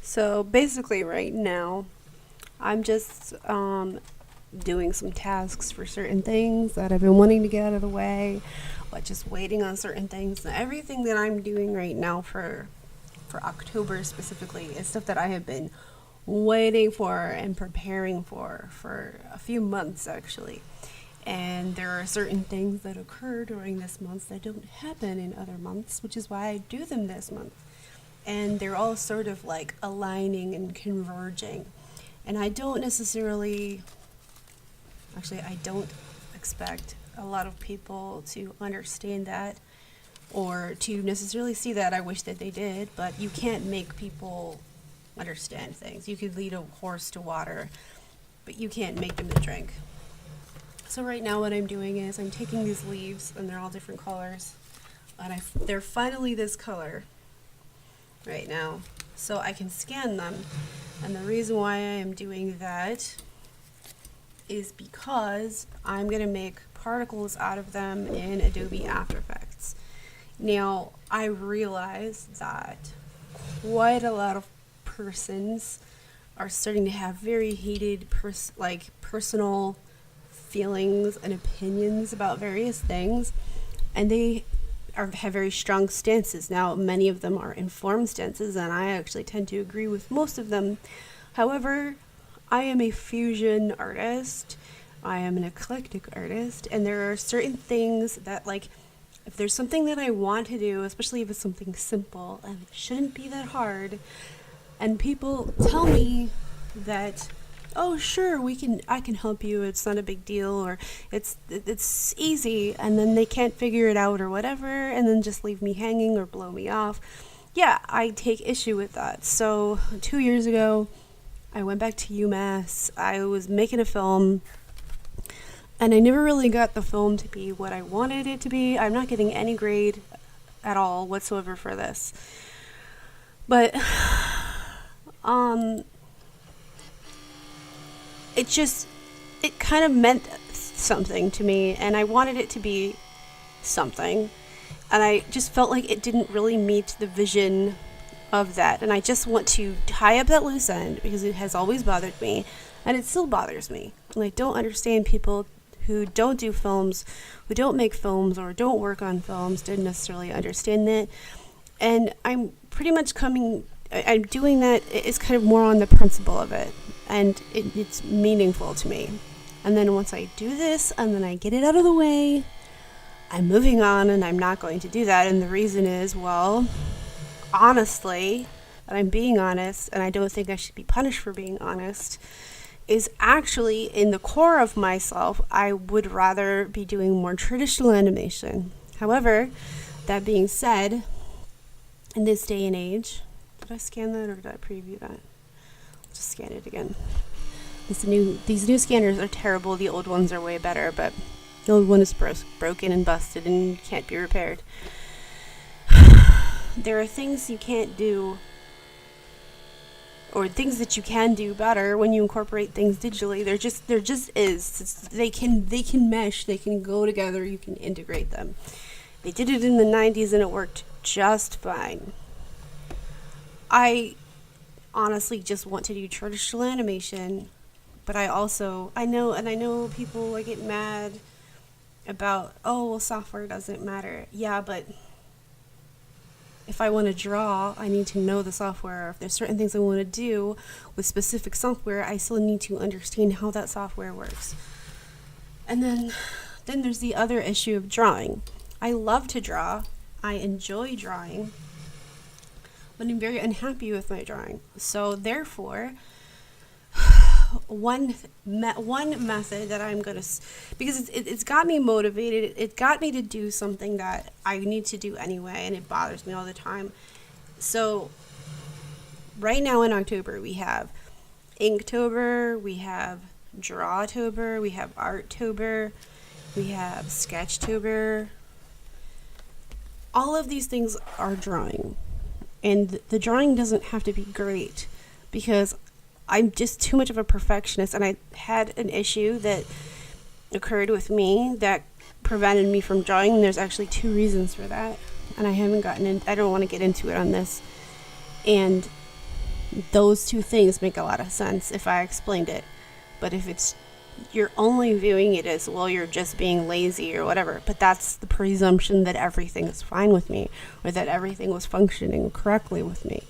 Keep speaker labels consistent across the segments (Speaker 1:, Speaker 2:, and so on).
Speaker 1: So basically, right now, I'm just doing some tasks for certain things that I've been wanting to get out of the way, but just waiting on certain things. And everything that I'm doing right now for October specifically is stuff that I have been waiting for and preparing for a few months actually. And there are certain things that occur during this month that don't happen in other months, which is why I do them this month. And they're all sort of like aligning and converging. And I don't expect a lot of people to understand that or to necessarily see that. I wish that they did, but you can't make people understand things. You could lead a horse to water, but you can't make them to drink. So right now what I'm doing is I'm taking these leaves, and they're all different colors, and they're finally this color right now, so I can scan them. And the reason why I am doing that is because I'm going to make particles out of them in Adobe After Effects. Now, I realize that quite a lot of persons are starting to have very heated personal feelings and opinions about various things, and they have very strong stances. Now, many of them are informed stances, and I actually tend to agree with most of them. However, I am a fusion artist, I am an eclectic artist, and there are certain things that, like, if there's something that I want to do, especially if it's something simple, and it shouldn't be that hard, and people tell me that, oh sure, I can help you, it's not a big deal, or it's easy, and then they can't figure it out or whatever, and then just leave me hanging or blow me off. Yeah, I take issue with that. So 2 years ago, I went back to UMass. I was making a film, and I never really got the film to be what I wanted it to be. I'm not getting any grade at all whatsoever for this. But it kind of meant something to me, and I wanted it to be something, and I just felt like it didn't really meet the vision of that, and I just want to tie up that loose end because it has always bothered me, and it still bothers me. And I don't understand people who don't do films, who don't make films, or don't work on films, didn't necessarily understand that. And I'm doing that. It's kind of more on the principle of it, and it's meaningful to me. And then once I do this, and then I get it out of the way, I'm moving on, and I'm not going to do that. And the reason is, well, honestly, and I'm being honest, and I don't think I should be punished for being honest, is actually in the core of myself, I would rather be doing more traditional animation. However, that being said, in this day and age, did I scan that or did I preview that? I'll just scan it again. These new scanners are terrible. The old ones are way better, but the old one is broken and busted and can't be repaired. There are things you can't do, or things that you can do better when you incorporate things digitally. There just is. They can mesh. They can go together. You can integrate them. They did it in the 90s, and it worked just fine. I honestly just want to do traditional animation, but I know people get mad about, oh, well, software doesn't matter. Yeah, but if I want to draw, I need to know the software. If there's certain things I want to do with specific software, I still need to understand how that software works. And then there's the other issue of drawing. I love to draw. I enjoy drawing, but I'm very unhappy with my drawing. So therefore, one method that I'm gonna, because it's got me motivated, it got me to do something that I need to do anyway, and it bothers me all the time. So right now in October, we have Inktober, we have Drawtober, we have Arttober, we have Sketchtober. All of these things are drawing, and the drawing doesn't have to be great, because I'm just too much of a perfectionist, and I had an issue that occurred with me that prevented me from drawing, and there's actually 2 reasons for that, and I don't want to get into it on this. And those two things make a lot of sense if I explained it. But if it's you're only viewing it as, well, you're just being lazy or whatever, but that's the presumption that everything is fine with me or that everything was functioning correctly with me.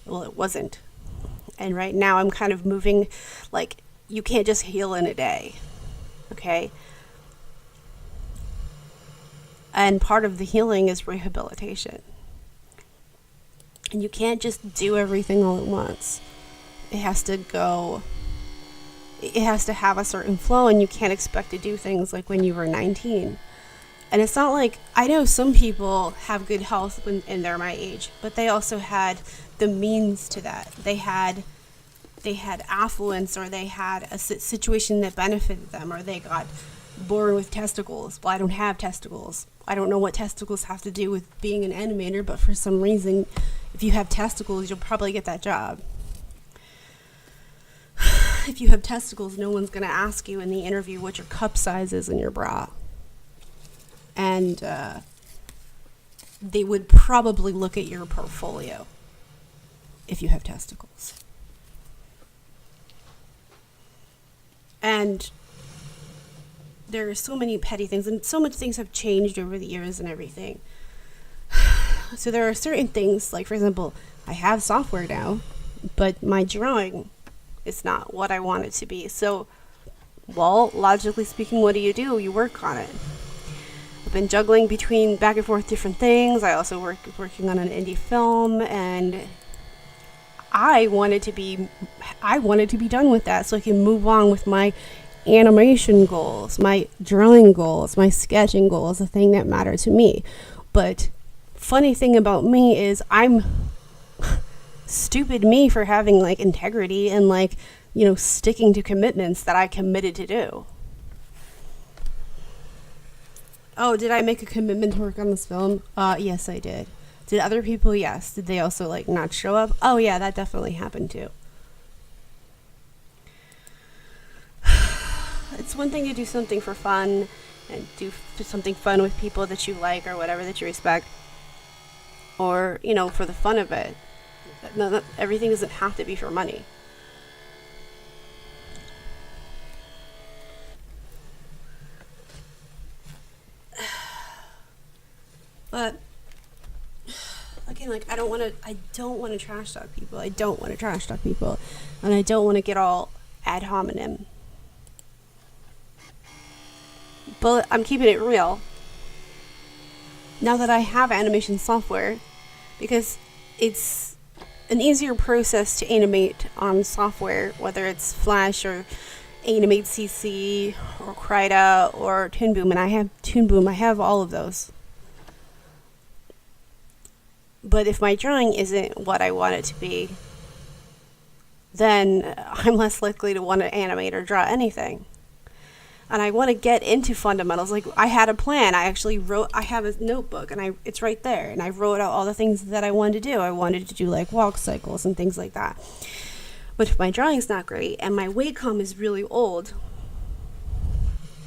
Speaker 1: Well, it wasn't. And right now I'm kind of moving, like, you can't just heal in a day, okay? And part of the healing is rehabilitation. And you can't just do everything all at once. It has to have a certain flow, and you can't expect to do things like when you were 19. And it's not like, I know some people have good health and they're my age, but they also had the means to that. They had affluence, or they had a situation that benefited them, or they got born with testicles. Well, I don't have testicles. I don't know what testicles have to do with being an animator, but for some reason, if you have testicles, you'll probably get that job. If you have testicles, no one's going to ask you in the interview what your cup size is in your bra. And they would probably look at your portfolio if you have testicles. And there are so many petty things, and so much things have changed over the years and everything. So there are certain things, like, for example, I have software now, but my drawing is not what I want it to be. So, well, logically speaking, what do? You work on it. I've been juggling between back and forth different things. I also working on an indie film, and I wanted to be done with that so I can move on with my animation goals, my drawing goals, my sketching goals, the thing that matter to me. But funny thing about me is I'm stupid me for having, like, integrity and, like, sticking to commitments that I committed to do. Oh, did I make a commitment to work on this film? Yes, I did. Did other people? Yes. Did they also, like, not show up? Oh, yeah, that definitely happened too. It's one thing to do something for fun and do something fun with people that you like or whatever, that you respect, or, for the fun of it. No, everything doesn't have to be for money. But again, like, I don't want to trash talk people. And I don't want to get all ad hominem. But I'm keeping it real. Now that I have animation software, because it's an easier process to animate on software, whether it's Flash or Animate CC or Krita or Toon Boom, and I have Toon Boom. I have all of those. But if my drawing isn't what I want it to be, then I'm less likely to want to animate or draw anything. And I want to get into fundamentals. Like, I had a plan. I have a notebook, and it's right there. And I wrote out all the things that I wanted to do. I wanted to do, like, walk cycles and things like that. But if my drawing's not great, and my Wacom is really old,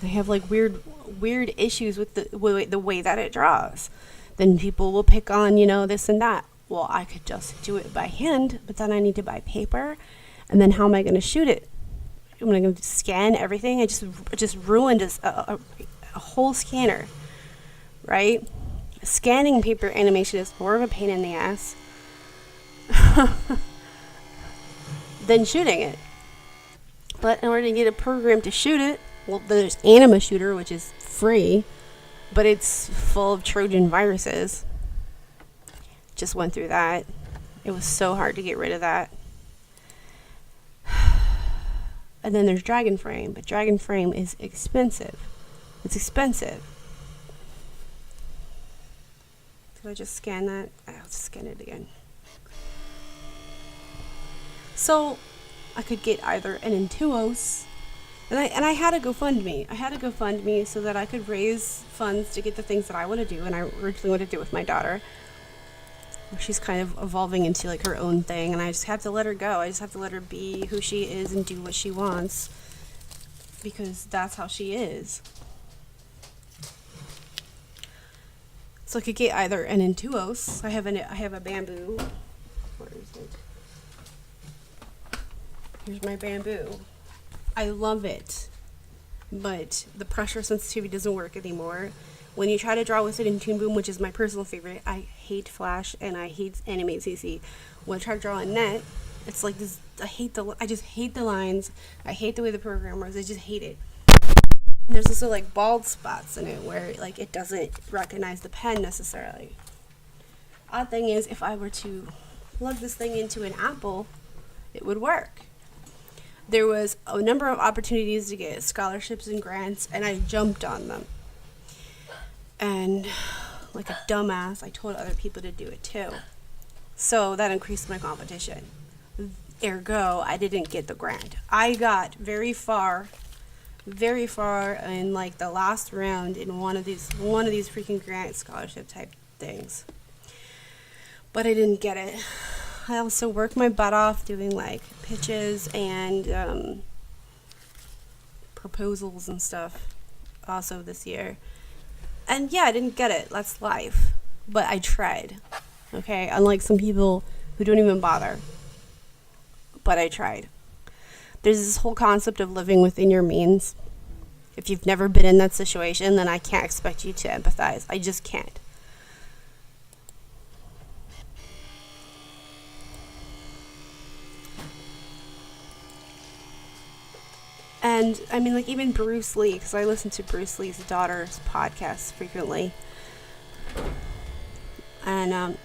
Speaker 1: I have, like, weird issues with the way that it draws. Then people will pick on, this and that. Well, I could just do it by hand, but then I need to buy paper. And then how am I going to shoot it? Am I going to scan everything? I just ruined a whole scanner, right? Scanning paper animation is more of a pain in the ass than shooting it. But in order to get a program to shoot it, well, there's Anima Shooter, which is free, but it's full of Trojan viruses. Just went through that. It was so hard to get rid of that. And then there's DragonFrame, but DragonFrame is expensive. It's expensive. Did I just scan that? I'll just scan it again. So I could get either an Intuos, and I had a GoFundMe. I had a GoFundMe so that I could raise funds to get the things that I want to do, and I originally wanted to do with my daughter. She's kind of evolving into, like, her own thing, and I just have to let her go. I just have to let her be who she is and do what she wants, because that's how she is. So I could get either an Intuos. I have a bamboo. Where is it? Here's my bamboo. I love it, but the pressure sensitivity doesn't work anymore. When you try to draw with it in Toon Boom, which is my personal favorite, I hate Flash and I hate Animate CC. When I try to draw in Net, it's like this. I just hate the lines. I hate the way the program works. I just hate it. There's also like bald spots in it where like it doesn't recognize the pen necessarily. Odd thing is, if I were to plug this thing into an Apple, it would work. There was a number of opportunities to get scholarships and grants, and I jumped on them. And like a dumbass, I told other people to do it too. So that increased my competition. Ergo, I didn't get the grant. I got very far in like the last round in one of these freaking grant scholarship type things. But I didn't get it. I also worked my butt off doing like pitches and proposals and stuff also this year. And yeah, I didn't get it. That's life. But I tried. Okay? Unlike some people who don't even bother. But I tried. There's this whole concept of living within your means. If you've never been in that situation, then I can't expect you to empathize. I just can't. And I mean, like, even Bruce Lee, because I listen to Bruce Lee's daughter's podcast frequently. And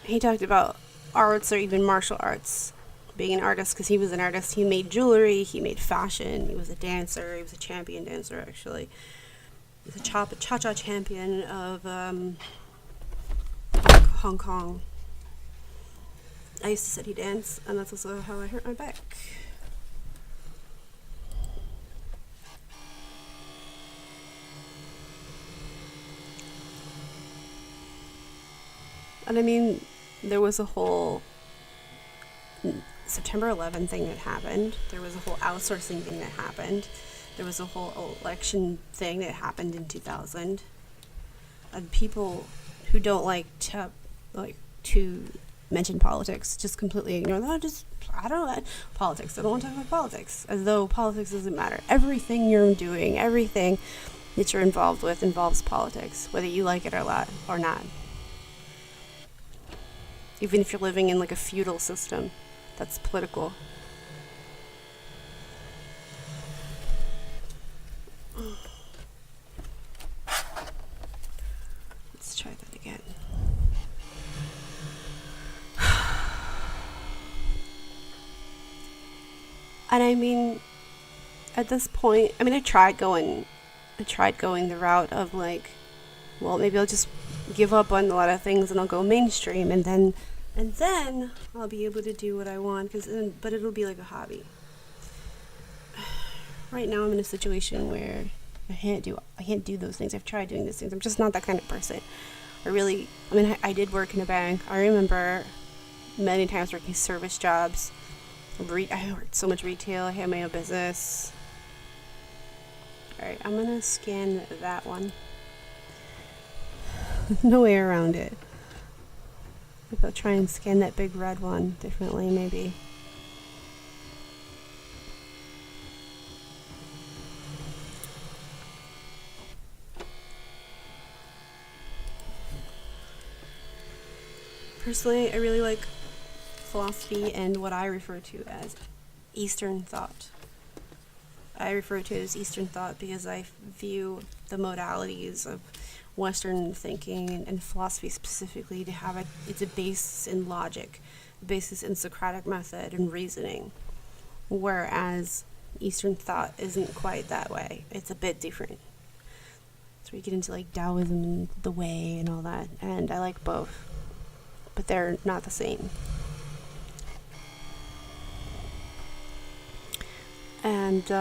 Speaker 1: he talked about arts or even martial arts, being an artist, because he was an artist. He made jewelry, he made fashion, he was a dancer, he was a champion dancer, actually. He was a cha-cha champion of Hong Kong. I used to study dance, and that's also how I hurt my back. And I mean, there was a whole September 11 thing that happened. There was a whole outsourcing thing that happened. There was a whole election thing that happened in 2000. And people who don't like to mention politics just completely ignore that. I don't like politics. I don't want to talk about politics. As though politics doesn't matter. Everything you're doing, everything that you're involved with involves politics, whether you like it or not. Even if you're living in like a feudal system, that's political. Let's try that again. And I mean, at this point, I mean, I tried going the route of like, well, maybe I'll just give up on a lot of things and I'll go mainstream, and then I'll be able to do what I want, but it'll be like a hobby. Right now I'm in a situation where I can't do those things. I've tried doing those things. I'm just not that kind of person. I did work in a bank. I remember many times working service jobs. I worked so much retail. I had my own business. Alright, I'm gonna scan that one. No way around it. Maybe I'll try and scan that big red one differently, maybe. Personally, I really like philosophy and what I refer to as Eastern thought. I refer to it as Eastern thought because I view the modalities of Western thinking and philosophy specifically to have it's a basis in logic, a basis in Socratic method and reasoning, whereas Eastern thought isn't quite that way. It's a bit different. So we get into like Taoism and the way and all that, and I like both, but they're not the same. And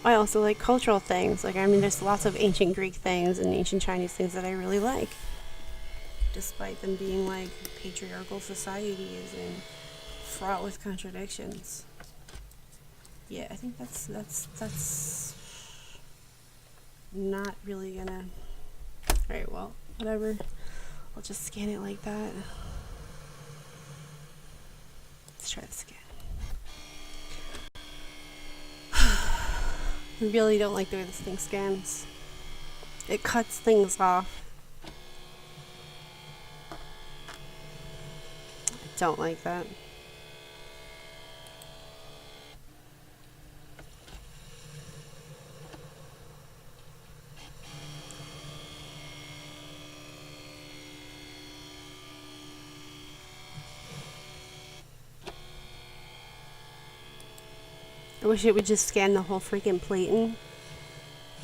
Speaker 1: I also like cultural things. There's lots of ancient Greek things and ancient Chinese things that I really like, despite them being like patriarchal societies and fraught with contradictions. Yeah, I think that's not really gonna. Alright, well, whatever. I'll just scan it like that. Let's try this again. I really don't like the way this thing scans. It cuts things off. I don't like that. I wish it would just scan the whole freaking plate in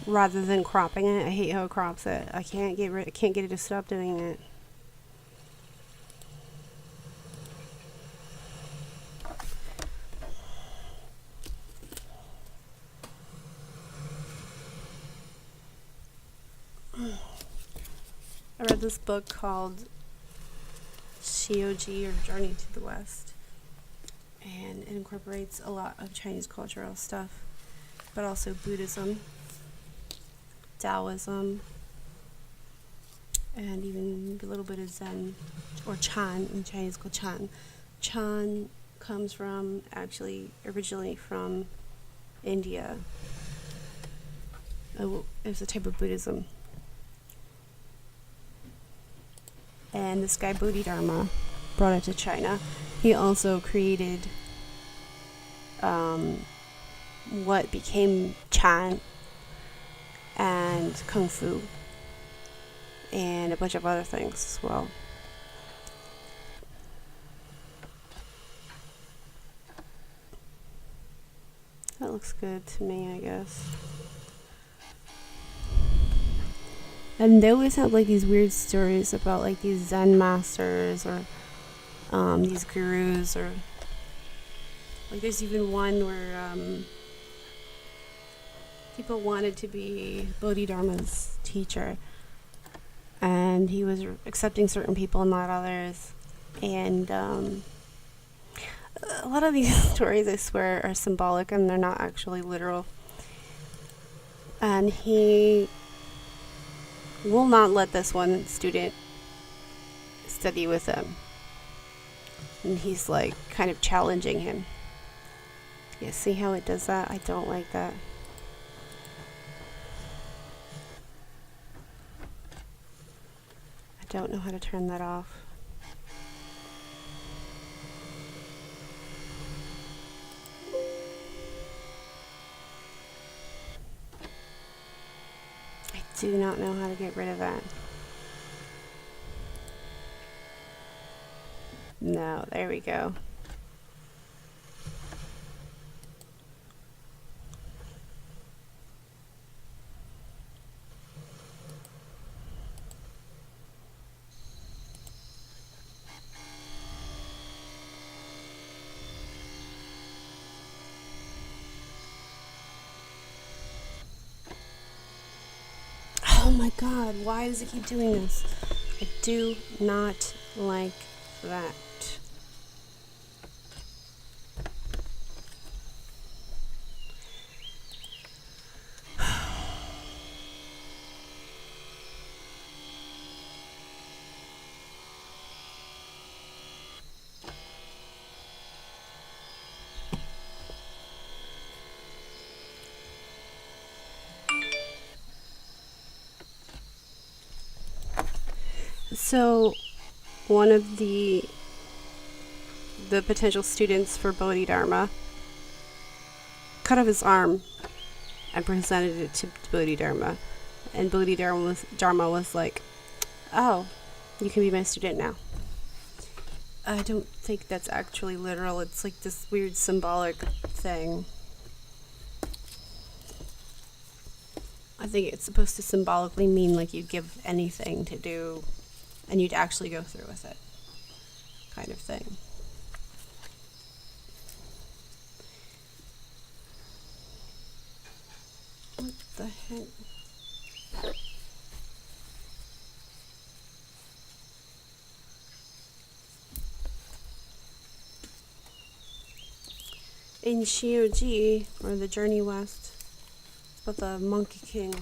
Speaker 1: rather than cropping it. I hate how it crops it. I can't get it to stop doing it. I read this book called Shioji, or Journey to the West, and it incorporates a lot of Chinese cultural stuff, but also Buddhism, Taoism, and even a little bit of Zen, or Chan in Chinese called Chan. Chan comes from, actually, originally from India. It's a type of Buddhism. And this guy Bodhidharma brought it to China. He also created what became Chan and Kung Fu and a bunch of other things as well. That looks good to me, I guess. And they always have like these weird stories about like these Zen masters or these gurus, or like there's even one where people wanted to be Bodhidharma's teacher, and he was accepting certain people and not others. And a lot of these stories, I swear, are symbolic and they're not actually literal. And he will not let this one student study with him. And he's like kind of challenging him. Yeah, see how it does that? I don't like that. I don't know how to turn that off. I do not know how to get rid of that. No, there we go. Oh my god, why does it keep doing this? I do not like that. So, one of the potential students for Bodhidharma cut off his arm and presented it to Bodhidharma, and Bodhidharma was like, "Oh, you can be my student now." I don't think that's actually literal. It's like this weird symbolic thing. I think it's supposed to symbolically mean like you'd give anything to do, and you'd actually go through with it, kind of thing. What the heck? In Shioji, or The Journey West, it's about the Monkey King,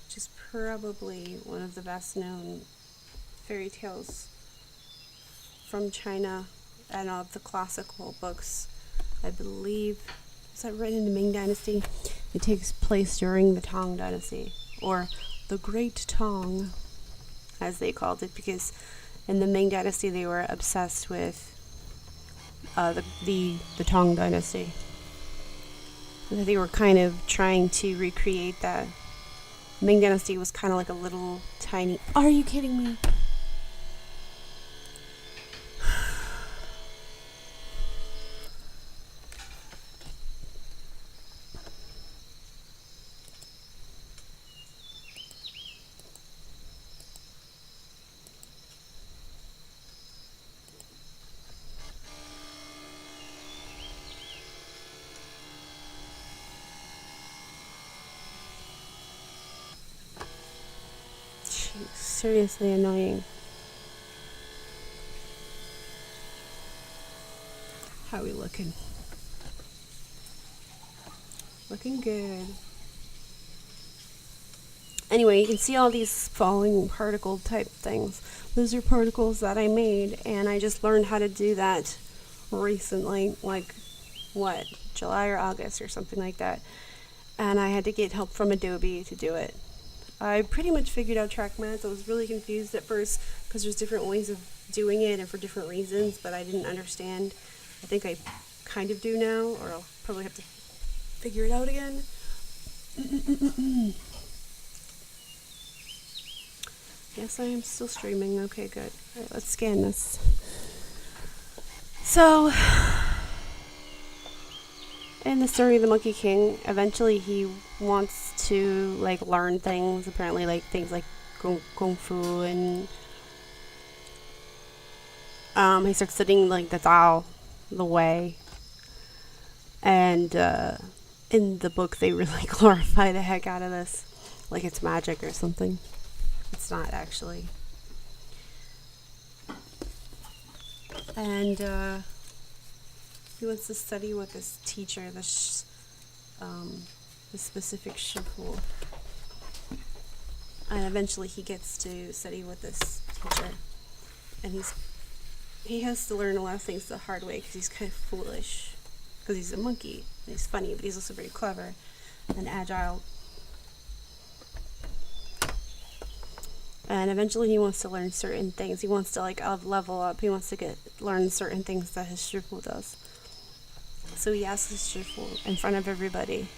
Speaker 1: which is probably one of the best known fairy tales from China, and of the classical books. I believe, is that written in the Ming Dynasty? It takes place during the Tang Dynasty, or the Great Tang, as they called it, because in the Ming Dynasty they were obsessed with the Tang Dynasty. They were kind of trying to recreate that. Ming Dynasty was kind of like a little tiny. Are you kidding me? Jeez, seriously annoying. How are we looking? Looking good. Anyway, you can see all these falling particle type things. Those are particles that I made, and I just learned how to do that recently, like, what, July or August or something like that. And I had to get help from Adobe to do it. I pretty much figured out track math. I was really confused at first because there's different ways of doing it and for different reasons, but I didn't understand. I think I kind of do now, or I'll probably have to figure it out again. Yes, I am still streaming. Okay, good. All right, let's scan this. So, in the story of the Monkey King, eventually he wants to like learn things. Apparently, like things like kung fu, and he starts studying like the Tao, the Way, and in the book they really glorify the heck out of this, like it's magic or something. It's not actually. And he wants to study with this teacher, the specific Shifu. And eventually he gets to study with this teacher. And he has to learn a lot of things the hard way because he's kind of foolish. Because he's a monkey. And he's funny, but he's also very clever and agile. And eventually he wants to learn certain things. He wants to like level up. He wants to learn certain things that his Shifu does. So he asks his Shifu in front of everybody.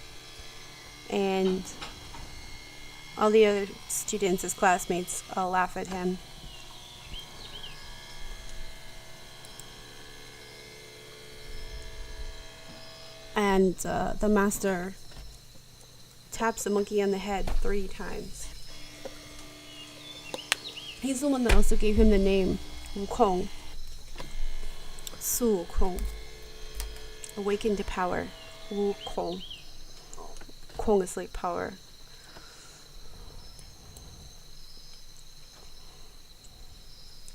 Speaker 1: And all the other students, his classmates, all laugh at him. And the master taps the monkey on the head 3 times. He's the one that also gave him the name Wukong. Su Wukong. Awakened to power. Wukong. Kong is like power.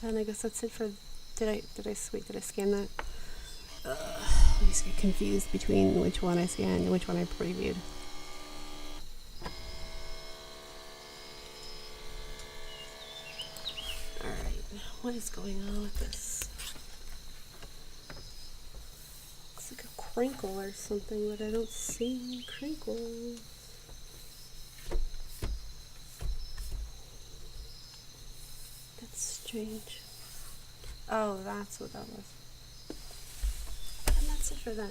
Speaker 1: And I guess that's it for. Did I scan that? I just get confused between which one I scanned and which one I previewed. Alright, what is going on with this? Looks like a crinkle or something, but I don't see any crinkles. That's strange. Oh, that's what that was. And that's it for that.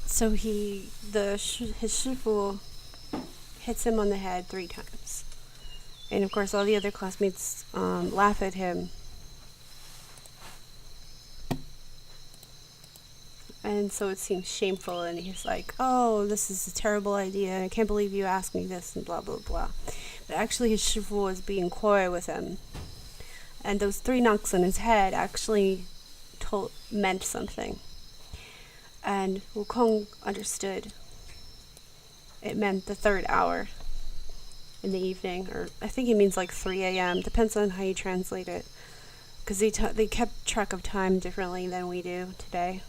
Speaker 1: So his Shifu hits him on the head 3 times. And of course all the other classmates laugh at him. And so it seems shameful, and he's like, oh, this is a terrible idea, I can't believe you asked me this, and blah blah blah. But actually his Shifu was being coy with him. And those 3 knocks on his head actually meant something. And Wukong understood. It meant the 3rd hour in the evening, or I think it means like 3 a.m. Depends on how you translate it, because they kept track of time differently than we do today.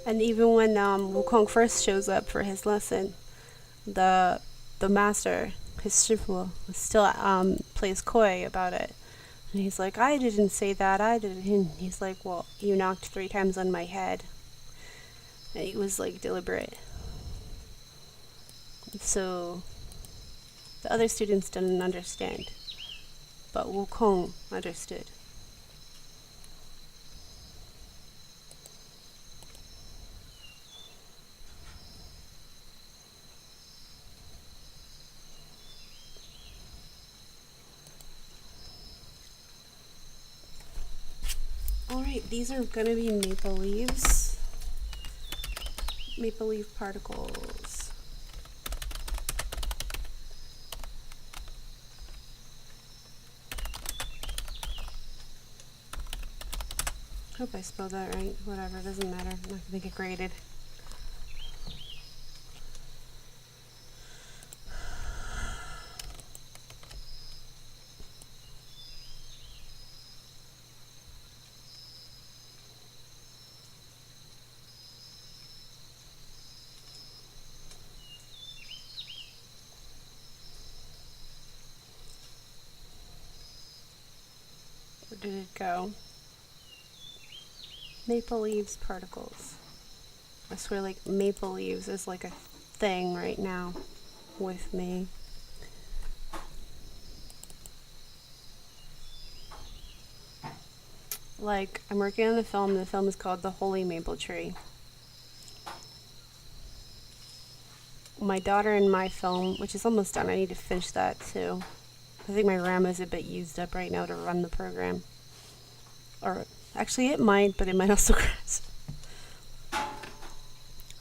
Speaker 1: And even when Wukong first shows up for his lesson, the master, his Shifu, still plays coy about it. And he's like, I didn't say that, I didn't. And he's like, well, you knocked 3 times on my head. And it was like deliberate. So the other students didn't understand, but Wukong understood. Alright, these are gonna be maple leaves. Maple leaf particles. Hope I spelled that right. Whatever, doesn't matter. I'm not gonna get graded. Where did it go? Maple leaves particles. I swear, like, maple leaves is like a thing right now with me. Like, I'm working on the film. The film is called The Holy Maple Tree. My daughter in my film, which is almost done, I need to finish that too. I think my RAM is a bit used up right now to run the program. Or, actually it might, but it might also crash.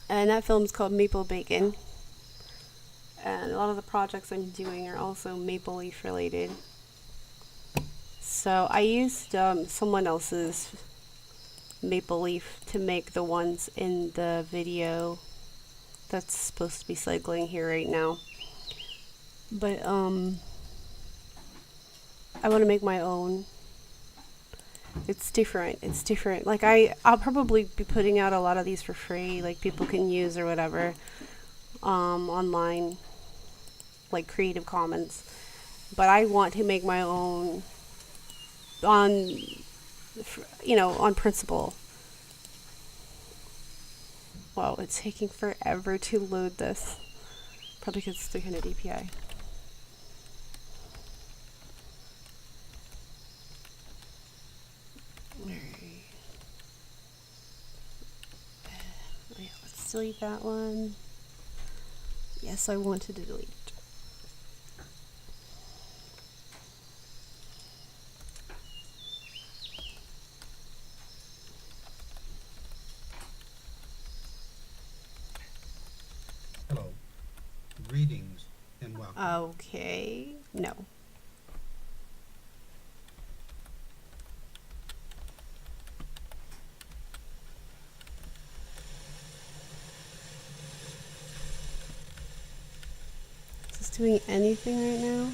Speaker 1: And that film is called Maple Bacon. And a lot of the projects I'm doing are also maple leaf related. So I used someone else's maple leaf to make the ones in the video that's supposed to be cycling here right now. But I want to make my own. It's different. It's different. Like I'll probably be putting out a lot of these for free, like people can use or whatever, online, like Creative Commons. But I want to make my own on, on principle. Wow, it's taking forever to load this. Probably because it's 300 DPI. Yeah, let's delete that one. Yes, I wanted to delete it.
Speaker 2: Hello. Greetings and welcome.
Speaker 1: Okay, no. Is this doing anything right now?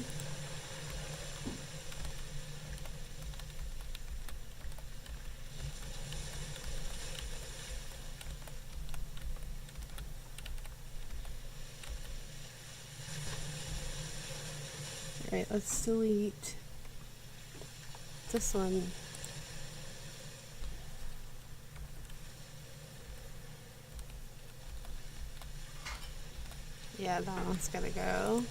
Speaker 1: Alright, let's delete this one. Yeah, that one's gotta go.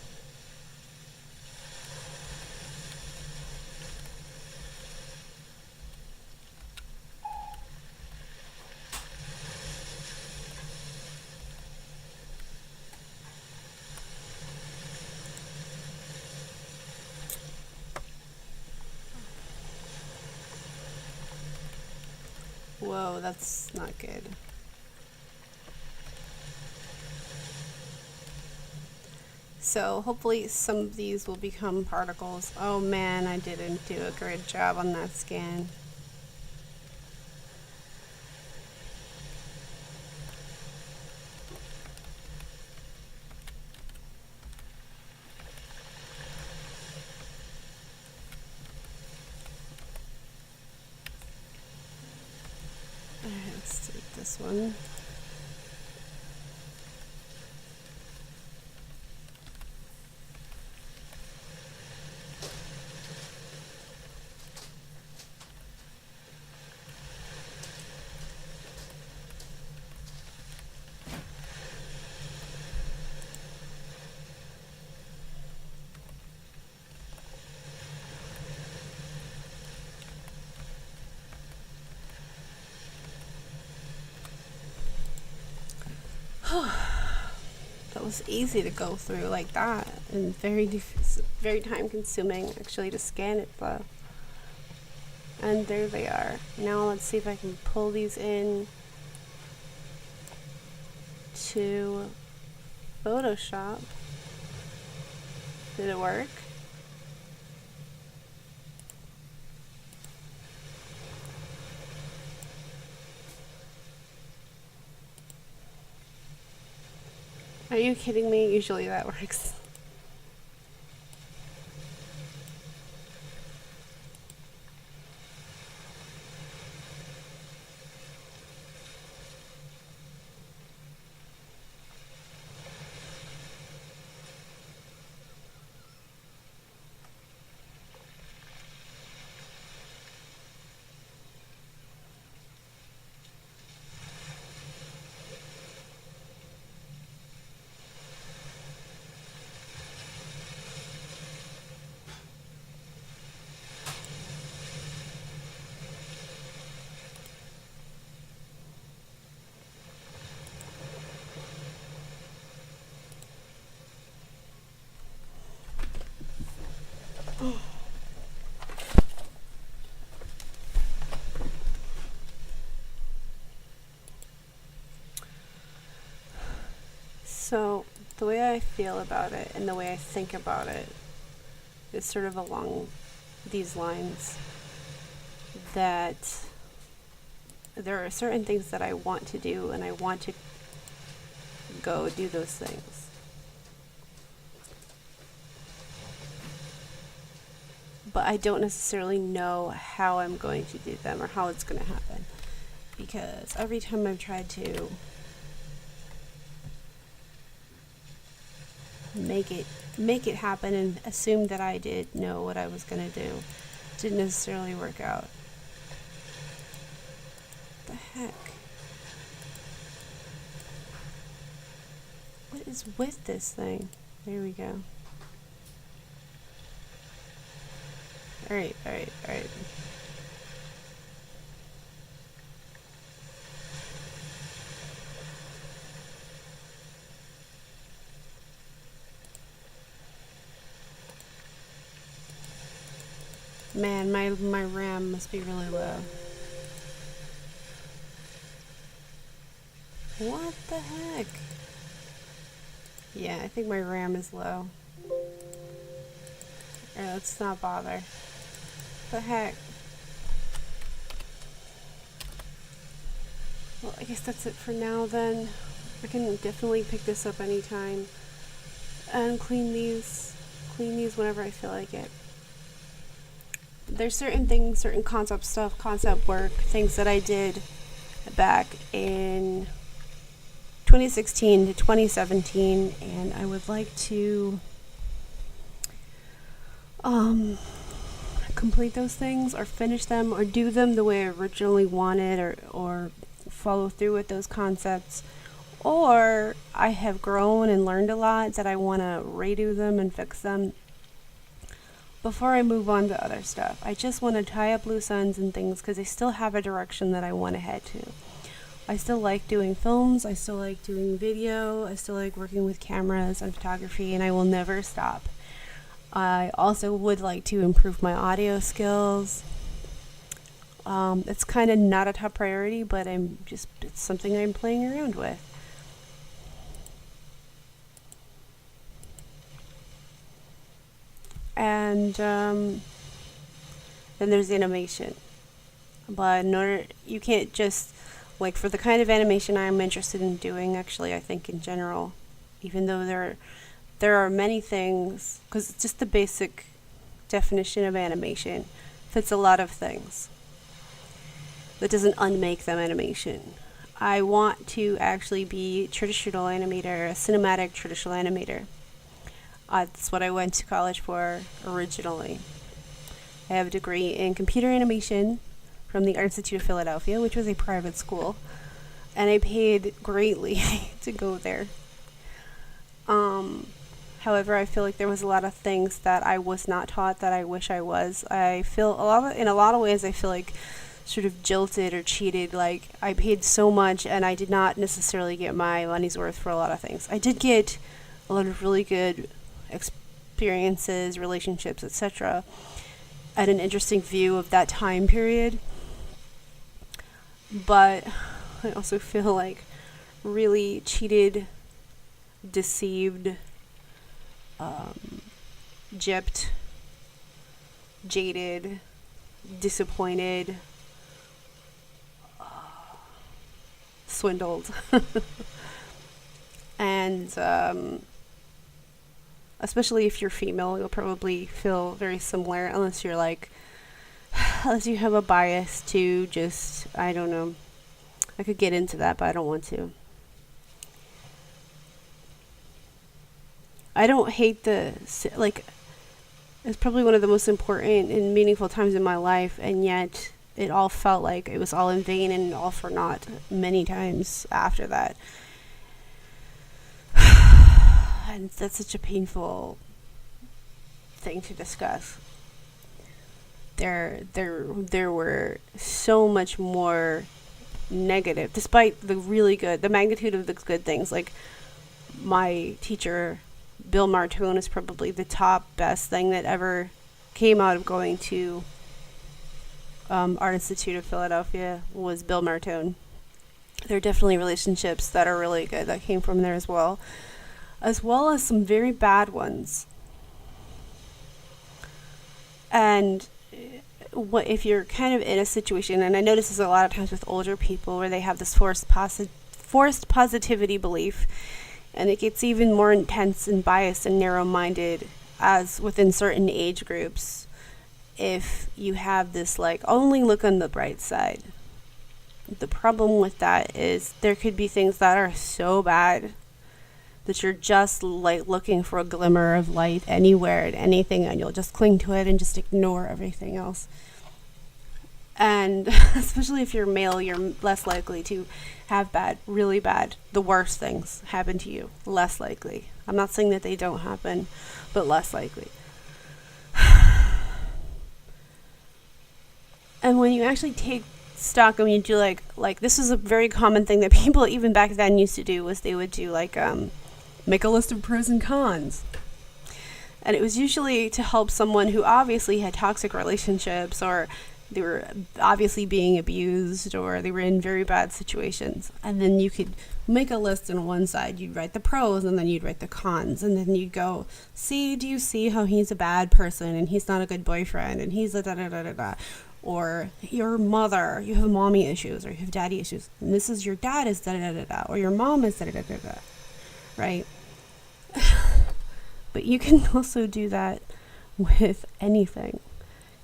Speaker 1: Whoa, that's not good. So hopefully some of these will become particles. Oh man, I didn't do a great job on that scan. Alright, let's delete this one. That was easy to go through like that, and very time consuming actually to scan it though. And there they are. Now let's see if I can pull these in to Photoshop. Did it work? Are you kidding me? Usually that works. So, the way I feel about it and the way I think about it is sort of along these lines, that there are certain things that I want to do and I want to go do those things. But I don't necessarily know how I'm going to do them or how it's going to happen. Because every time I've tried to make it happen and assume that I did know what I was going to do, didn't necessarily work out. What the heck? What is with this thing? There we go. Alright. Man, my RAM must be really low. What the heck? Yeah, I think my RAM is low. Alright, let's not bother. The heck? Well, I guess that's it for now then. I can definitely pick this up anytime and clean these whenever I feel like it. There's certain things, certain concept work, things that I did back in 2016 to 2017, and I would like to complete those things or finish them or do them the way I originally wanted, or follow through with those concepts. Or I have grown and learned a lot that I want to redo them and fix them before I move on to other stuff. I just want to tie up loose ends and things because I still have a direction that I want to head to. I still like doing films, I still like doing video, I still like working with cameras and photography, and I will never stop. I also would like to improve my audio skills. It's kind of not a top priority, but it's something I'm playing around with. And then there's animation. But you can't just, like, for the kind of animation I'm interested in doing, actually, I think in general, even though there are many things, because just the basic definition of animation fits a lot of things. That doesn't unmake them animation. I want to actually be a traditional animator, a cinematic traditional animator. That's what I went to college for originally. I have a degree in computer animation from the Art Institute of Philadelphia, which was a private school, and I paid greatly to go there. However, I feel like there was a lot of things that I was not taught that I wish I was. I feel in a lot of ways, I feel like sort of jilted or cheated. Like, I paid so much and I did not necessarily get my money's worth for a lot of things. I did get a lot of really good experiences, relationships, etc., at an interesting view of that time period. But I also feel like really cheated, deceived, gypped, jaded, disappointed, swindled. And especially if you're female, you'll probably feel very similar, unless you're like, unless you have a bias to just, I don't know. I could get into that, but I don't want to. I don't hate like, it's probably one of the most important and meaningful times in my life, and yet it all felt like it was all in vain and all for naught many times after that. And that's such a painful thing to discuss. There were so much more negative, despite the magnitude of the good things. Like, my teacher, Bill Martone, is probably the top best thing that ever came out of going to Art Institute of Philadelphia, was Bill Martone. There are definitely relationships that are really good that came from there as well as some very bad ones. And if you're kind of in a situation, and I notice this a lot of times with older people, where they have this forced positivity belief, and it gets even more intense and biased and narrow-minded as within certain age groups, if you have this, like, only look on the bright side. The problem with that is there could be things that are so bad that you're just like looking for a glimmer of light anywhere and anything, and you'll just cling to it and just ignore everything else. And especially if you're male, you're less likely to have really bad, the worst things happen to you. Less likely. I'm not saying that they don't happen, but less likely. And when you actually take stock, and you do like this is a very common thing that people even back then used to do, was they would do like make a list of pros and cons. And it was usually to help someone who obviously had toxic relationships, or they were obviously being abused, or they were in very bad situations. And then you could make a list on one side. You'd write the pros, and then you'd write the cons. And then you'd go, do you see how he's a bad person, and he's not a good boyfriend, and he's a da-da-da-da-da. Or your mother, you have mommy issues, or you have daddy issues, and this is your dad is da-da-da-da-da, or your mom is da-da-da-da-da, right? But you can also do that with anything.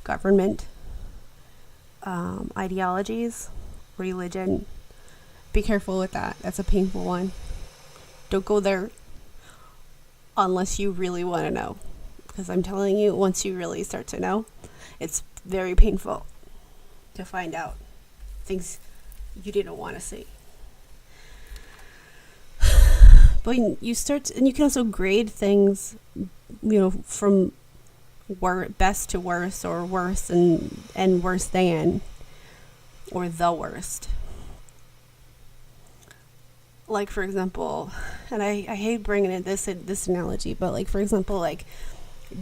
Speaker 1: Government, ideologies, religion. Be careful with that. That's a painful one. Don't go there unless you really want to know. Because I'm telling you, once you really start to know, it's very painful to find out things you didn't want to see. But you start and you can also grade things, from best to worst, or worse and worse than, or the worst. Like, for example, and I hate bringing in this analogy, but like, for example, like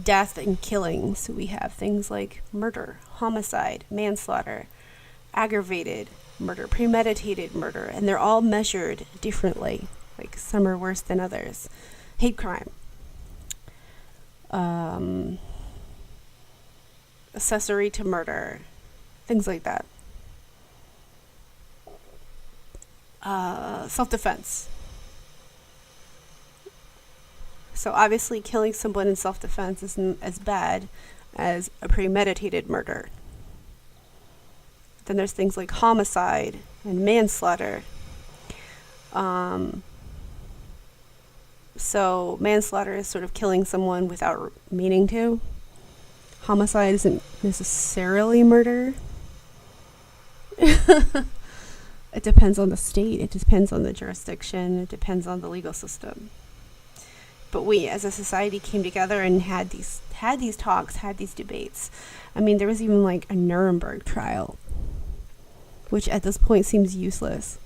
Speaker 1: death and killings, we have things like murder, homicide, manslaughter, aggravated murder, premeditated murder, and they're all measured differently. Like, some are worse than others. Hate crime, accessory to murder, things like that. Self-defense. So obviously killing someone in self-defense isn't as bad as a premeditated murder. Then there's things like homicide and manslaughter. So manslaughter is sort of killing someone without meaning to. Homicide isn't necessarily murder. It depends on the state. It depends on the jurisdiction. It depends on the legal system. But we, as a society, came together and had these talks, had these debates. I mean, there was even like a Nuremberg trial which at this point seems useless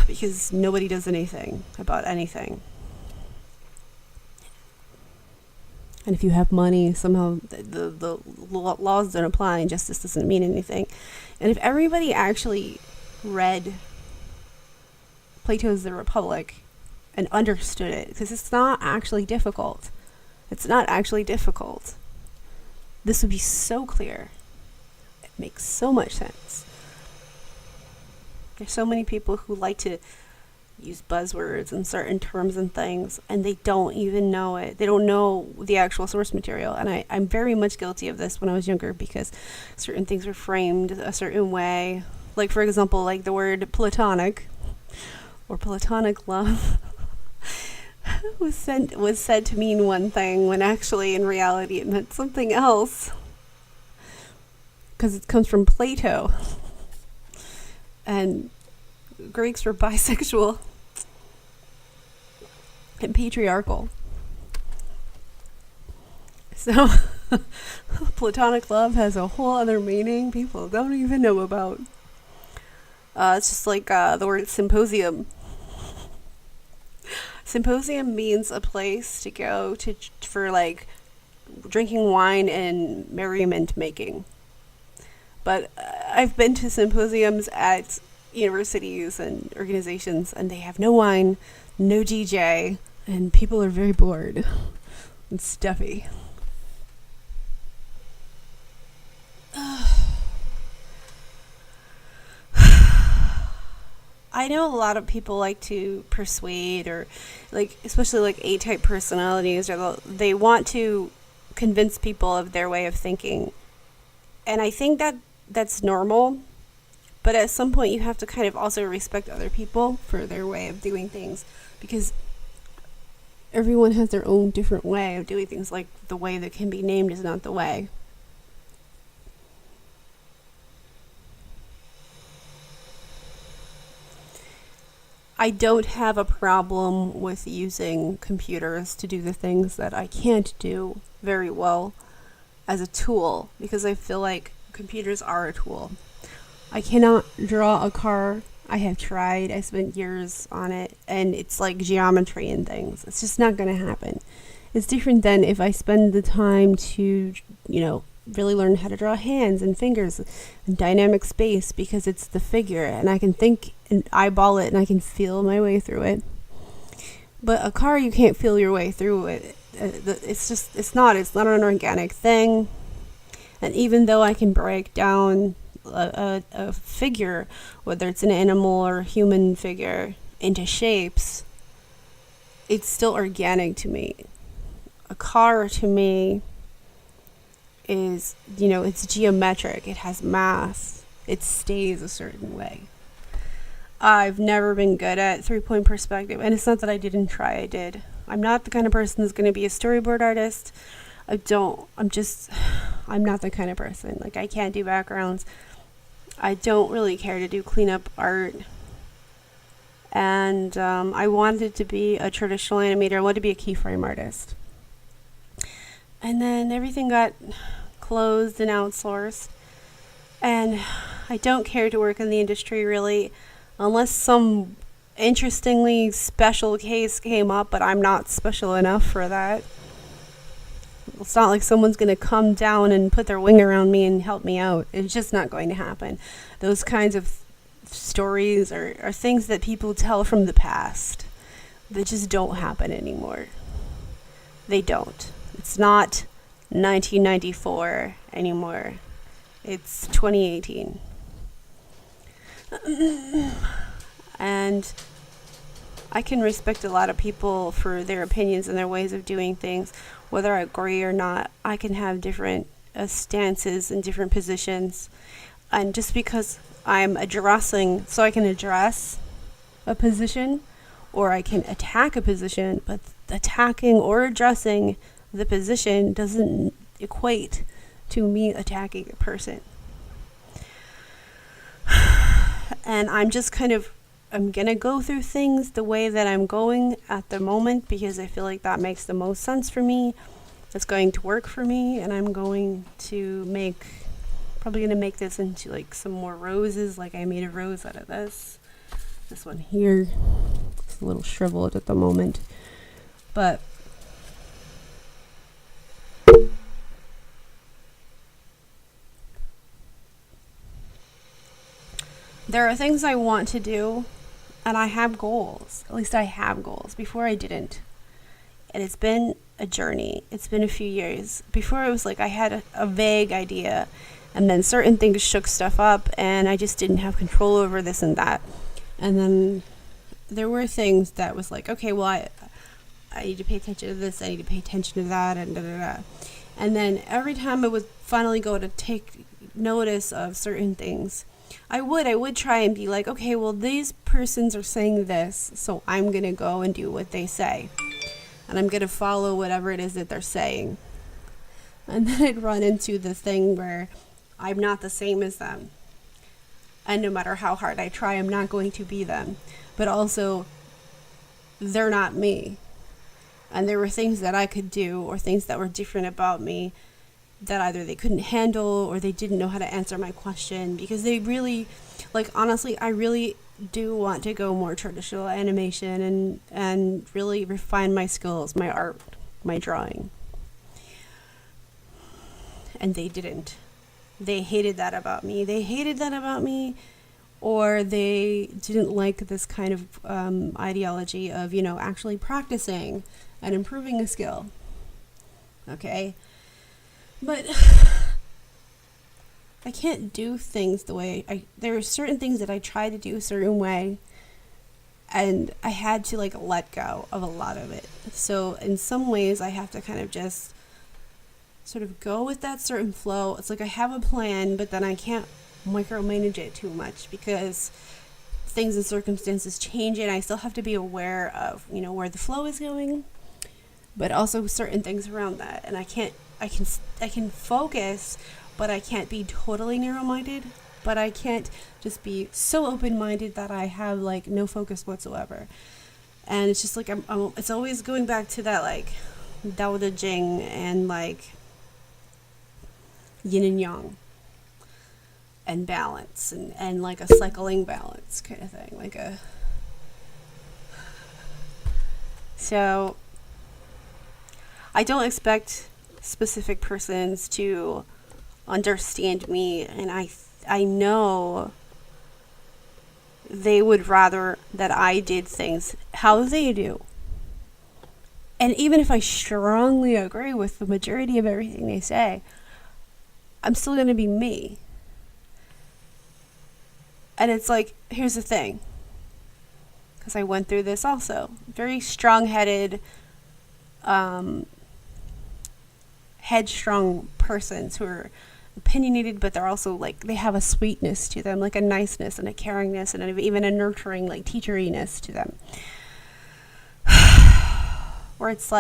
Speaker 1: because nobody does anything about anything. And if you have money, somehow the laws don't apply and justice doesn't mean anything. And if everybody actually read Plato's The Republic and understood it, because it's not actually difficult. It's not actually difficult. This would be so clear. It makes so much sense. There's so many people who like to use buzzwords and certain terms and things, and they don't even know it. They don't know the actual source material. And I'm very much guilty of this when I was younger, because certain things were framed a certain way. Like, for example, like the word platonic or platonic love was said to mean one thing when actually in reality it meant something else, because it comes from Plato, and Greeks were bisexual and patriarchal. So platonic love has a whole other meaning people don't even know about. It's just like the word symposium. Symposium means a place to go to for like drinking wine and merriment making. But I've been to symposiums at universities and organizations, and they have no wine, no DJ, and people are very bored and stuffy. I know a lot of people like to persuade, or like, especially like A-type personalities, or they want to convince people of their way of thinking. And I think that that's normal, but at some point you have to kind of also respect other people for their way of doing things, because everyone has their own different way of doing things. Like, the way that can be named is not the way. I don't have a problem with using computers to do the things that I can't do very well as a tool, because I feel like computers are a tool. I cannot draw a car. I have tried. I spent years on it, and it's like geometry and things. It's just not going to happen. It's different than if I spend the time to, really learn how to draw hands and fingers and dynamic space, because it's the figure and I can think and eyeball it and I can feel my way through it. But a car, you can't feel your way through it. It's not an organic thing. And even though I can break down a figure, whether it's an animal or a human figure, into shapes, it's still organic to me. A car to me is, it's geometric. It has mass. It stays a certain way. I've never been good at 3-point perspective, and it's not that I didn't try. I did. I'm not the kind of person that's going to be a storyboard artist. I'm not the kind of person. Like, I can't do backgrounds. I don't really care to do cleanup art. And I wanted to be a traditional animator. I wanted to be a keyframe artist. And then everything got closed and outsourced. And I don't care to work in the industry, really, unless some interestingly special case came up, but I'm not special enough for that. It's not like someone's going to come down and put their wing around me and help me out. It's just not going to happen. Those kinds of stories are things that people tell from the past that just don't happen anymore. They don't. It's not 1994 anymore. It's 2018. And I can respect a lot of people for their opinions and their ways of doing things. Whether I agree or not, I can have different stances and different positions. And just because I'm addressing, so I can address a position, or I can attack a position, but attacking or addressing the position doesn't equate to me attacking a person. And I'm just I'm going to go through things the way that I'm going at the moment, because I feel like that makes the most sense for me. It's going to work for me, and I'm going to make Probably gonna make this into like some more roses, like I made a rose out of this. This one here, it's a little shriveled at the moment, but there are things I want to do, and I have goals. At least I have goals. Before I didn't. And it's been a journey. It's been a few years. Before it was like I had a vague idea, and then certain things shook stuff up, and I just didn't have control over this and that. And then there were things that was like, okay, well, I need to pay attention to this, I need to pay attention to that, and da da da. And then every time I would finally go to take notice of certain things, I would try and be like, okay, well, these persons are saying this, so I'm going to go and do what they say. And I'm going to follow whatever it is that they're saying. And then I'd run into the thing where I'm not the same as them. And no matter how hard I try, I'm not going to be them. But also, they're not me. And there were things that I could do or things that were different about me that either they couldn't handle or they didn't know how to answer my question, because they really, like, honestly, I really do want to go more traditional animation and really refine my skills, my art, my drawing. And they didn't. They hated that about me. Or they didn't like this kind of ideology of, actually practicing and improving a skill. Okay? But I can't do things the way there are certain things that I try to do a certain way, and I had to let go of a lot of it. So in some ways I have to kind of just sort of go with that certain flow. It's like I have a plan, but then I can't micromanage it too much because things and circumstances change, and I still have to be aware of, where the flow is going, but also certain things around that. And I can focus, but I can't be totally narrow-minded, but I can't just be so open-minded that I have no focus whatsoever. And it's just it's always going back to that Dao De Jing and yin and yang and balance and a cycling balance kind of thing, so I don't expect specific persons to understand me, and I know they would rather that I did things how they do. And even if I strongly agree with the majority of everything they say, I'm still going to be me. And it's here's the thing, because I went through this also. Very strong-headed, headstrong persons who are opinionated, but they're also they have a sweetness to them, a niceness and a caringness and even a nurturing teacheriness to them. Where it's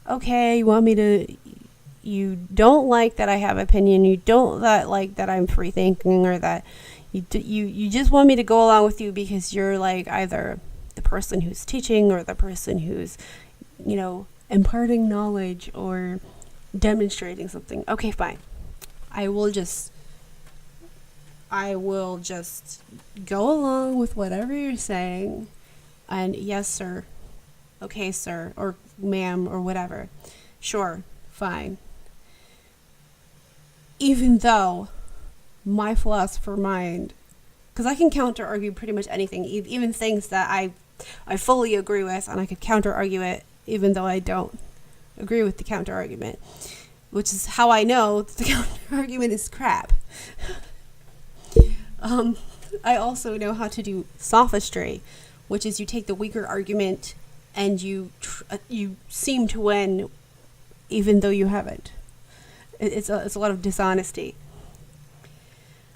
Speaker 1: okay, you don't like that I have opinion, you don't like that I'm free thinking, or that you just want me to go along with you because you're either the person who's teaching or the person who's imparting knowledge or demonstrating something. Okay, fine. I will just go along with whatever you're saying, and yes sir, okay sir, or ma'am, or whatever. Sure, fine. Even though my philosopher mind, because I can counter argue pretty much anything, even things that I fully agree with, and I could counter argue it even though I don't agree with the counter argument, which is how I know that the counter argument is crap. I also know how to do sophistry, which is you take the weaker argument and you seem to win even though you haven't. It's a lot of dishonesty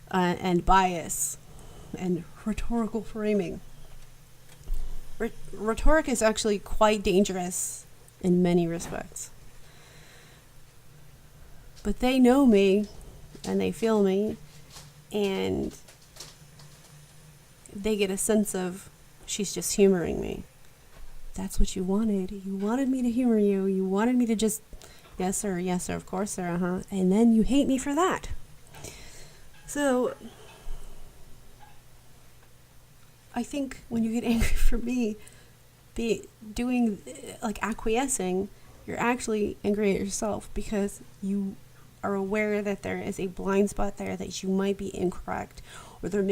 Speaker 1: and bias and rhetorical framing. Rhetoric is actually quite dangerous in many respects. But they know me, and they feel me, and they get a sense of, she's just humoring me. That's what you wanted. You wanted me to humor you. You wanted me to just, yes sir, of course sir, and then you hate me for that. So I think when you get angry for me, be doing like acquiescing, you're actually angry at yourself because you are aware that there is a blind spot there, that you might be incorrect, or there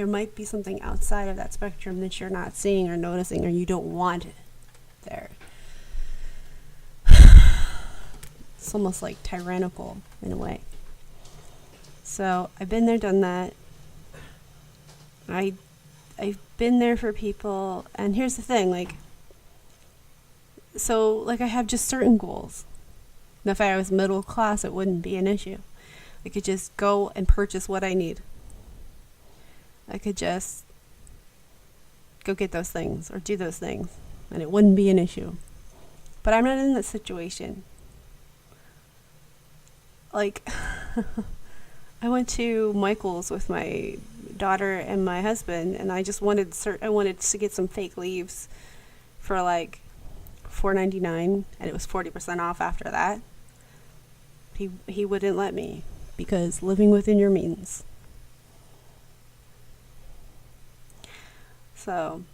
Speaker 1: might be something outside of that spectrum that you're not seeing or noticing, or you don't want it there. It's almost like tyrannical in a way. So I've been there, done that. I've been there for people, and here's the thing, like, so like I have just certain goals. Now, if I was middle class, it wouldn't be an issue. I could just go and purchase what I need. I could just go get those things or do those things, and it wouldn't be an issue. But I'm not in that situation. Like, I went to Michael's with my daughter and my husband, and I just wanted to get some fake leaves for like $4.99, and it was 40% off after that. He wouldn't let me because living within your means. So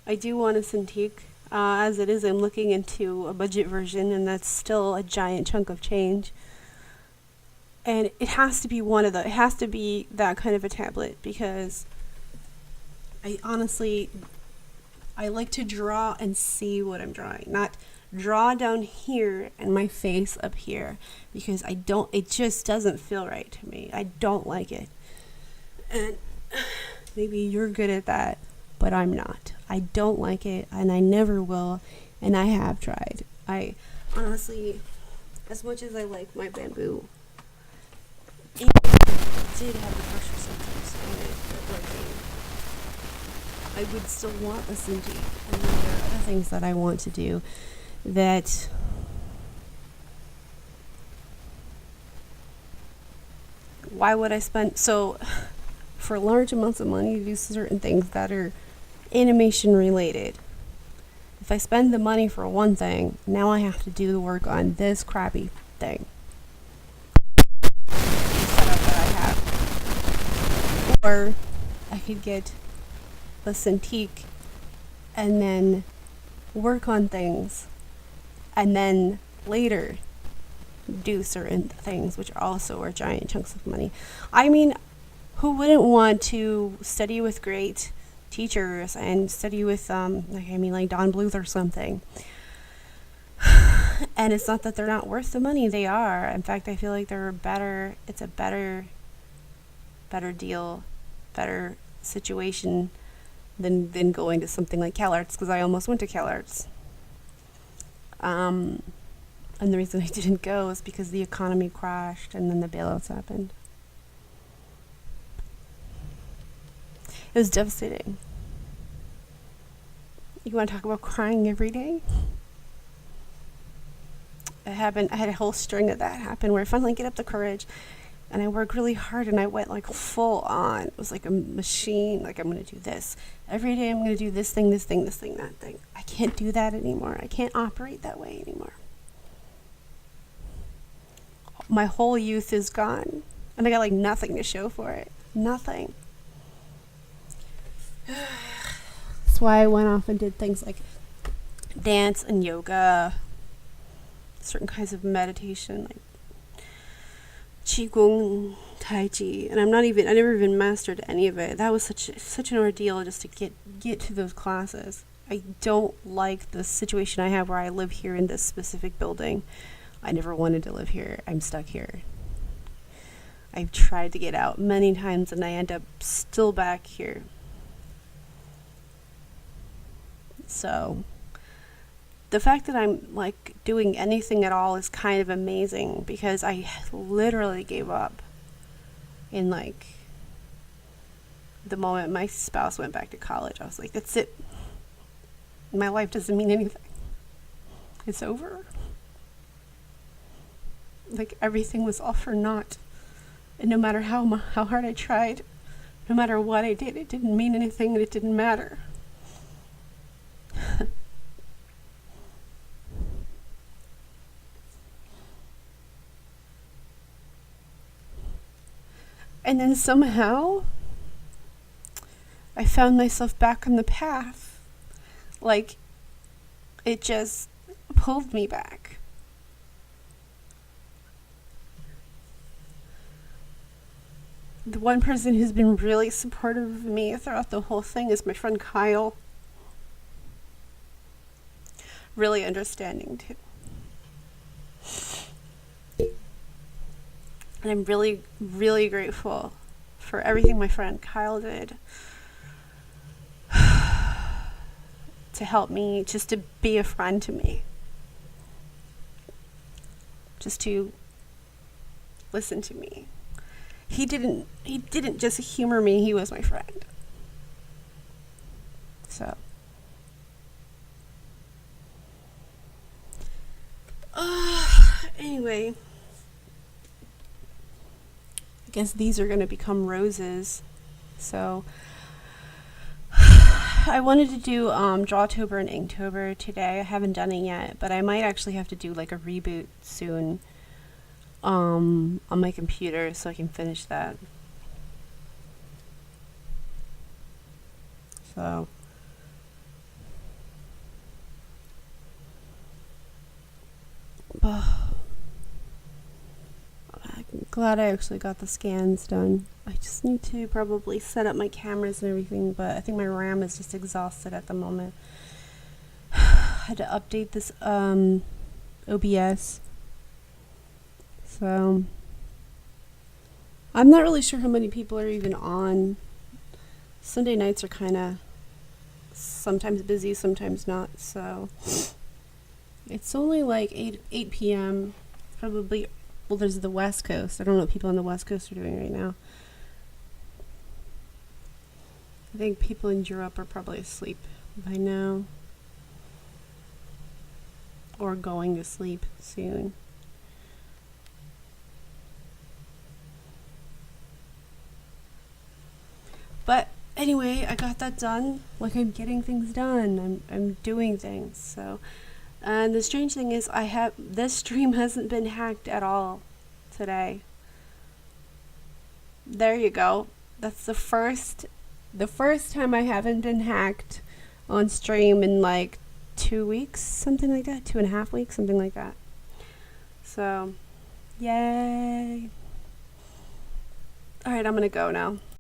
Speaker 1: I do want a Cintiq. As it is, I'm looking into a budget version, and that's still a giant chunk of change. And it has to be it has to be that kind of a tablet, because I like to draw and see what I'm drawing, not draw down here and my face up here, because it just doesn't feel right to me. I don't like it. And maybe you're good at that, but I'm not. I don't like it, and I never will, and I have tried. I honestly, as much as I like my bamboo, it did have the pressure sensors in it that working. I would still want a Cintiq, and then there are other things that I want to do that why would I spend for large amounts of money to do certain things that are animation related? If I spend the money for one thing, now I have to do the work on this crappy thing. Setup that I have. Or I could get the Cintiq and then work on things, and then later do certain things, which also are giant chunks of money. I mean, who wouldn't want to study with great teachers and study with like Don Bluth or something? And it's not that they're not worth the money. They are. In fact, I feel like they're better. It's a better deal, better situation than going to something like CalArts, because I almost went to CalArts. And the reason I didn't go is because the economy crashed and then the bailouts happened. It was devastating. You want to talk about crying every day? It happened. I had a whole string of that happen where I finally get up the courage, and I worked really hard, and I went like full on. It was like a machine. Like, I'm going to do this every day. I'm going to do this thing, that thing. I can't do that anymore. I can't operate that way anymore. My whole youth is gone, and I got like nothing to show for it. Nothing. That's why I went off and did things like dance and yoga, certain kinds of meditation, like Qigong, Tai Chi, and I never even mastered any of it. That was such an ordeal just to get to those classes. I don't like the situation I have where I live here in this specific building. I never wanted to live here. I'm stuck here. I've tried to get out many times, and I end up still back here. So the fact that I'm like doing anything at all is kind of amazing, because I literally gave up in like the moment my spouse went back to college. I was like, that's it. My life doesn't mean anything. It's over. Like, everything was all for naught. And no matter how hard I tried, no matter what I did, it didn't mean anything, and it didn't matter. And then somehow I found myself back on the path. Like, it just pulled me back. The one person who's been really supportive of me throughout the whole thing is my friend Kyle. Really understanding too. And I'm really, really grateful for everything my friend Kyle did to help me, just to be a friend to me. Just to listen to me. He didn't just humor me, he was my friend. So anyway, I guess these are going to become roses. So I wanted to do Drawtober and Inktober today. I haven't done it yet, but I might actually have to do like a reboot soon on my computer so I can finish that. So I'm glad I actually got the scans done. I just need to probably set up my cameras and everything, but I think my RAM is just exhausted at the moment. I had to update this OBS. So I'm not really sure how many people are even on. Sunday nights are kind of sometimes busy, sometimes not, so it's only like 8 p.m. Probably, well, there's the West Coast. I don't know what people on the West Coast are doing right now. I think people in Europe are probably asleep by now. Or going to sleep soon. But anyway, I got that done. Like, I'm getting things done. I'm doing things. So, and the strange thing is, this stream hasn't been hacked at all today. There you go. That's the first time I haven't been hacked on stream in like 2 weeks, something like that. 2.5 weeks, something like that. So, yay. All right, I'm gonna go now.